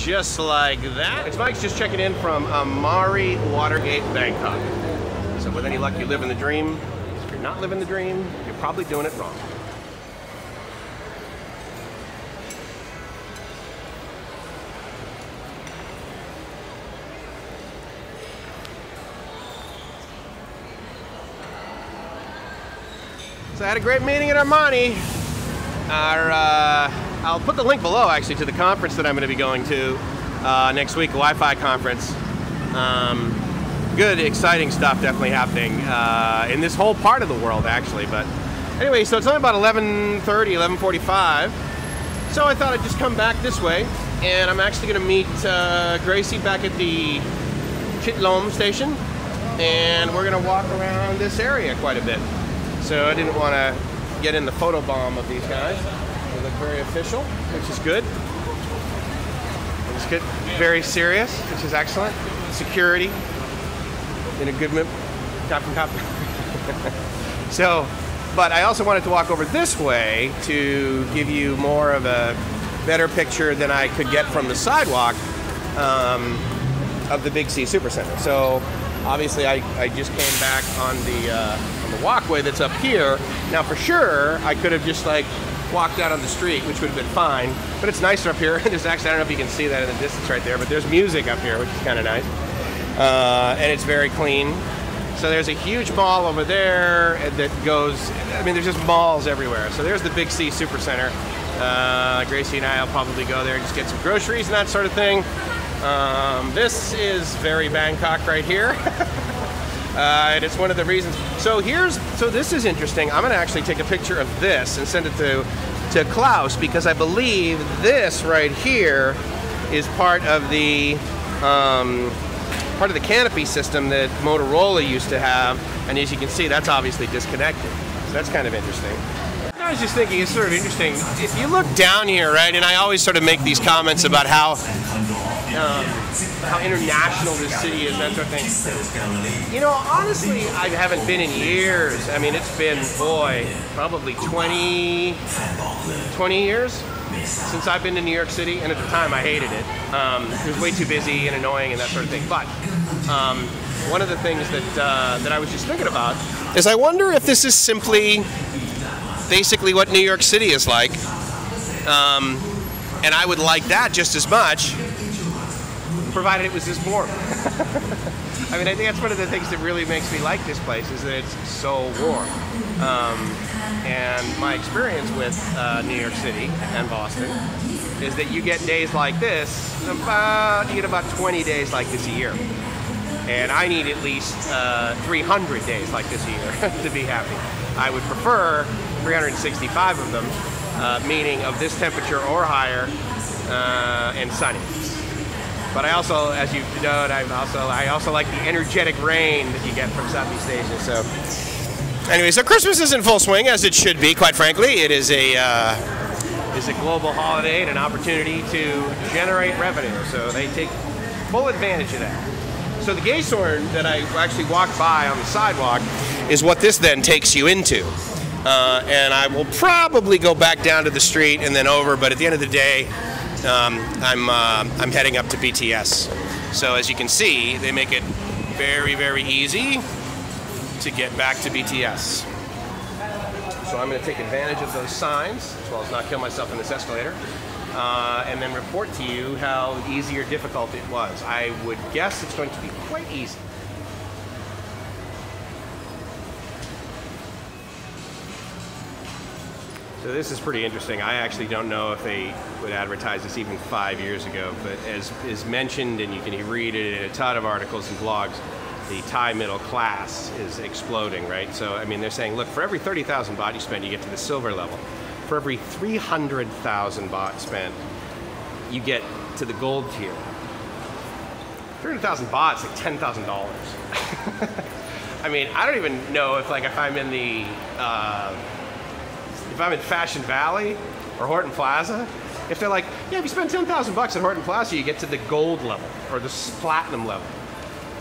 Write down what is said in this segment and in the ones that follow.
just like that. It's Mike's just checking in from Amari Watergate, Bangkok. So with any luck, you live in the dream. If you're not living the dream, you're probably doing it wrong. So I had a great meeting at Armani. I'll put the link below actually to the conference that I'm going to be going to next week, a Wi-Fi conference. Good, exciting stuff definitely happening in this whole part of the world actually. But anyway, so it's only about 11:30, 11:45. So I thought I'd just come back this way, and I'm actually going to meet Gracie back at the Chitlom station, and we're going to walk around this area quite a bit. So I didn't want to get in the photo bomb of these guys. They look very official, which is good. It's good, very serious, which is excellent. Security in a good mood. So, but I also wanted to walk over this way to give you more of a better picture than I could get from the sidewalk of the Big C Supercenter. So obviously I just came back on the walkway that's up here. Now for sure I could have just like walked out on the street, which would have been fine, but it's nicer up here. There's actually, I don't know if you can see that in the distance right there, but there's music up here, which is kind of nice. And it's very clean. So there's a huge mall over there that goes, I mean, there's just malls everywhere. So there's the Big C Supercenter. Gracie and I will probably go there and just get some groceries and that sort of thing. This is very Bangkok right here. And it's one of the reasons. So this is interesting. I'm gonna actually take a picture of this and send it to Klaus, because I believe this right here is part of the canopy system that Motorola used to have. And as you can see, that's obviously disconnected. So that's kind of interesting. I was just thinking, it's sort of interesting. If you look down here, right, and I always sort of make these comments about how international this city is, that sort of thing. You know, honestly, I haven't been in years. I mean, it's been, boy, probably 20 years since I've been to New York City, and at the time I hated it. It was way too busy and annoying and that sort of thing. But one of the things that I was just thinking about is I wonder if this is simply basically what New York City is like. And I would like that just as much, provided it was this warm. I mean, I think that's one of the things that really makes me like this place, is that it's so warm. And my experience with New York City and Boston is that you get days like this, you get about 20 days like this a year. And I need at least 300 days like this a year to be happy. I would prefer 365 of them, meaning of this temperature or higher, and sunny. But I also, as you know, I also like the energetic rain that you get from Southeast Asia. So, anyway, so Christmas is in full swing, as it should be. Quite frankly, it is a global holiday and an opportunity to generate revenue. So they take full advantage of that. So the Gaysorn that I actually walked by on the sidewalk is what this then takes you into. And I will probably go back down to the street and then over, but at the end of the day, I'm heading up to BTS. So as you can see, they make it very, very easy to get back to BTS. So I'm going to take advantage of those signs, as well as not kill myself in this escalator, and then report to you how easy or difficult it was. I would guess it's going to be quite easy. So this is pretty interesting. I actually don't know if they would advertise this even 5 years ago, but as is mentioned, and you can read it in a ton of articles and blogs, the Thai middle class is exploding, right? So, I mean, they're saying, look, for every 30,000 baht you spend, you get to the silver level. For every 300,000 baht spent, you get to the gold tier. 300,000 baht is like $10,000. I mean, I don't even know if I'm in the, if I'm in Fashion Valley or Horton Plaza, if they're like, yeah, if you spend 10,000 bucks at Horton Plaza, you get to the gold level or the platinum level.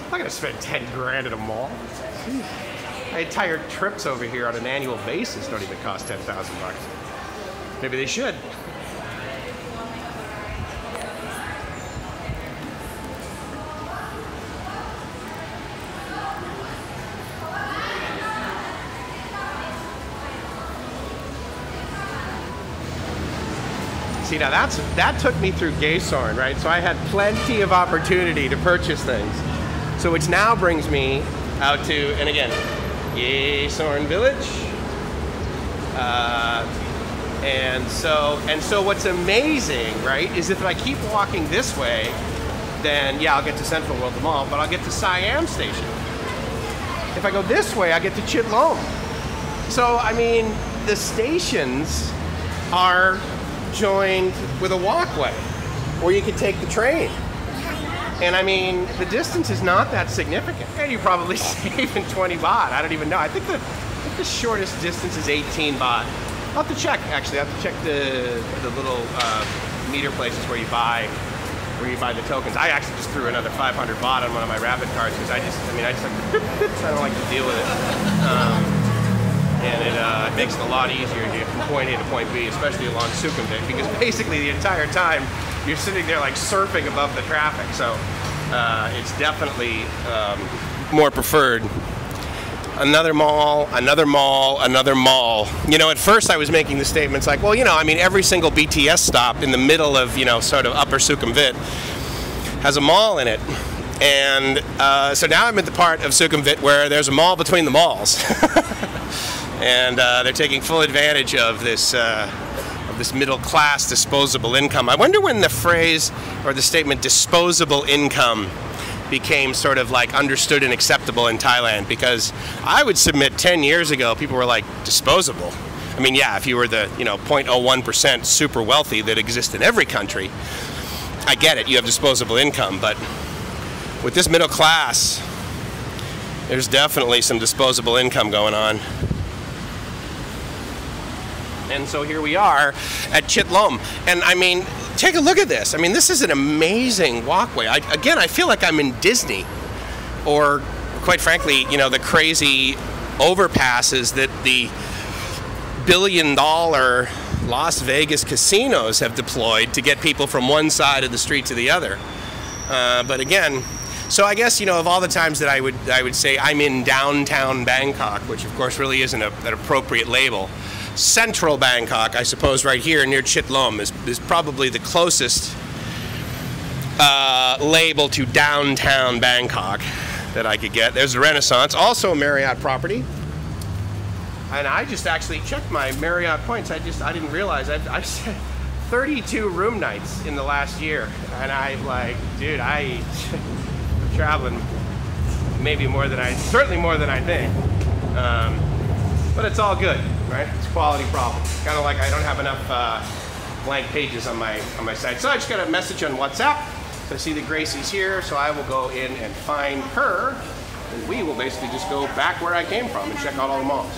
I'm not gonna spend 10 grand at a mall. My entire trips over here on an annual basis don't even cost 10,000 bucks. Maybe they should. see, now that took me through Gaysorn, right? So I had plenty of opportunity to purchase things. So which now brings me out to, and again, Gaysorn Village. And so what's amazing, right, is if I keep walking this way, then yeah, I'll get to Central World, the mall, but I'll get to Siam Station. If I go this way, I get to Chit Lom. So, I mean, the stations are joined with a walkway, or you could take the train. And I mean, the distance is not that significant. And you probably save in 20 baht. I don't even know. I think the shortest distance is 18 baht. I'll have to check, actually. I'll have to check the little meter places where you buy the tokens. I actually just threw another 500 baht on one of my Rapid cards because I just like to, I don't like to deal with it. And it makes it a lot easier to get from point A to point B, especially along Sukhumvit, because basically the entire time you're sitting there like surfing above the traffic. So it's definitely more preferred. Another mall, another mall, another mall. You know, at first I was making the statements like, well, you know, I mean, every single BTS stop in the middle of, you know, sort of Upper Sukhumvit has a mall in it. And so now I'm at the part of Sukhumvit where there's a mall between the malls. And they're taking full advantage of this middle-class disposable income. I wonder when the phrase or the statement disposable income became sort of like understood and acceptable in Thailand, because I would submit 10 years ago people were like, disposable? I mean, yeah, if you were the, you know, 0.01% super wealthy that exists in every country, I get it, you have disposable income, but with this middle class, there's definitely some disposable income going on. And so here we are at Chit Lom, and I mean, take a look at this. I mean, this is an amazing walkway. Again, I feel like I'm in Disney, or quite frankly, you know, the crazy overpasses that the billion-dollar Las Vegas casinos have deployed to get people from one side of the street to the other. But again, so I guess, you know, of all the times that I would say I'm in downtown Bangkok, which of course really isn't an appropriate label. Central Bangkok, I suppose, right here near Chit Lom is probably the closest label to downtown Bangkok that I could get. There's the Renaissance, also a Marriott property. And I just actually checked my Marriott points. I didn't realize I said 32 room nights in the last year, and I'm like, dude, I'm traveling maybe more than certainly more than I think. But it's all good, right? It's a quality problem. Kind of like I don't have enough blank pages on my site. So I just got a message on WhatsApp. So I see that Gracie's here, so I will go in and find her, and we will basically just go back where I came from and check out all the malls.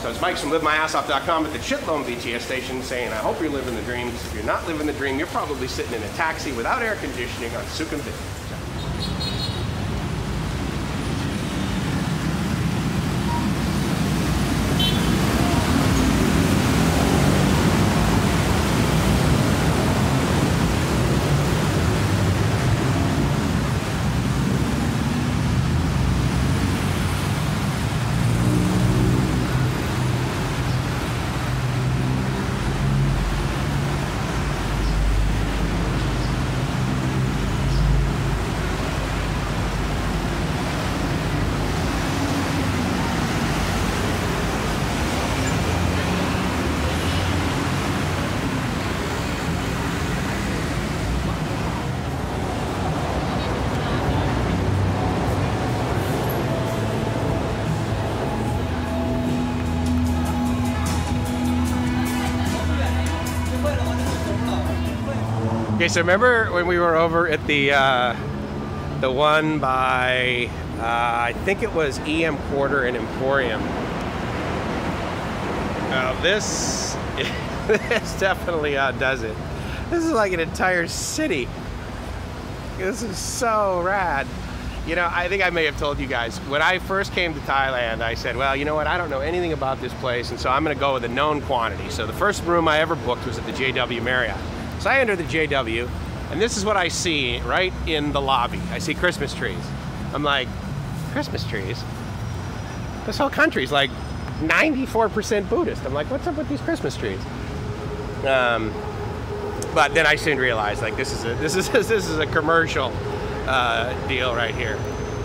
So it's Mike from LiveMyAssOff.com at the Chit Lom BTS station saying, I hope you're living the dream, because if you're not living the dream, you're probably sitting in a taxi without air conditioning on Sukhumvit. Okay, so remember when we were over at the one by, I think it was EM Quarter and Emporium. This definitely does it. This is like an entire city. This is so rad. You know, I think I may have told you guys, when I first came to Thailand, I said, well, you know what, I don't know anything about this place, and so I'm gonna go with a known quantity. So the first room I ever booked was at the JW Marriott. So I enter the JW, and this is what I see right in the lobby. I see Christmas trees. I'm like, Christmas trees? This whole country's like 94% Buddhist. I'm like, what's up with these Christmas trees? But then I soon realized, like, this is a commercial deal right here.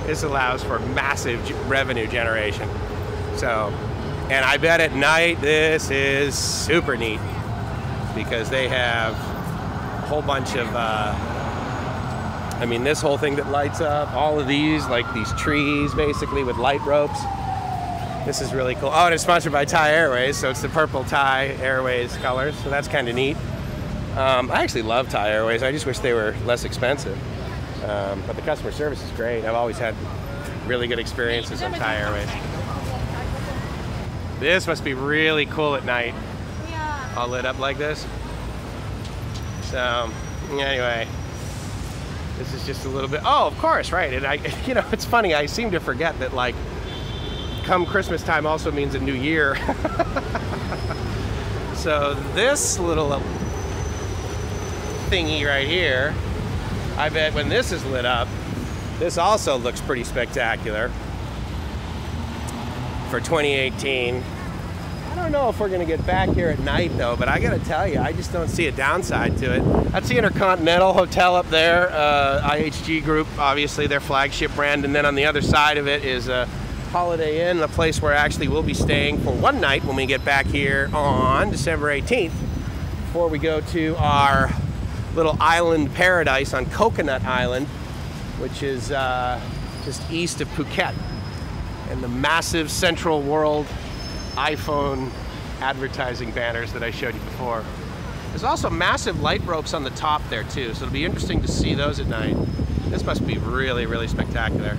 This allows for massive revenue generation. So, and I bet at night this is super neat because they have a whole bunch of, I mean, this whole thing that lights up, all of these, like these trees basically with light ropes. This is really cool. Oh, and it's sponsored by Thai Airways, so it's the purple Thai Airways colors, so that's kind of neat. I actually love Thai Airways. I just wish they were less expensive. But the customer service is great. I've always had really good experiences on Thai Airways. This must be really cool at night. Yeah. All lit up like this. So, anyway, this is just a little bit. Oh, of course, right. And you know, it's funny. I seem to forget that, like, come Christmas time also means a new year. So this little thingy right here, I bet when this is lit up, this also looks pretty spectacular for 2018. I don't know if we're gonna get back here at night though, but I gotta tell you, I just don't see a downside to it. That's the Intercontinental Hotel up there, IHG Group, obviously their flagship brand, and then on the other side of it is Holiday Inn, the place where actually we'll be staying for one night when we get back here on December 18th, before we go to our little island paradise on Coconut Island, which is just east of Phuket, and the massive Central World iPhone advertising banners that I showed you before. There's also massive light ropes on the top there too, so it'll be interesting to see those at night. This must be really, really spectacular.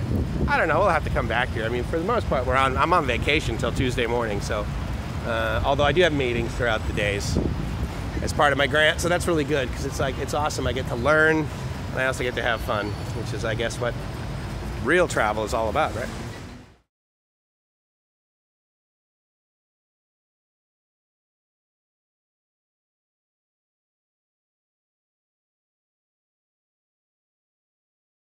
I don't know, we'll have to come back here. I mean, for the most part, I'm on vacation until Tuesday morning, so although I do have meetings throughout the days as part of my grant, so that's really good because it's awesome. I get to learn and I also get to have fun, which is, I guess, what real travel is all about, right?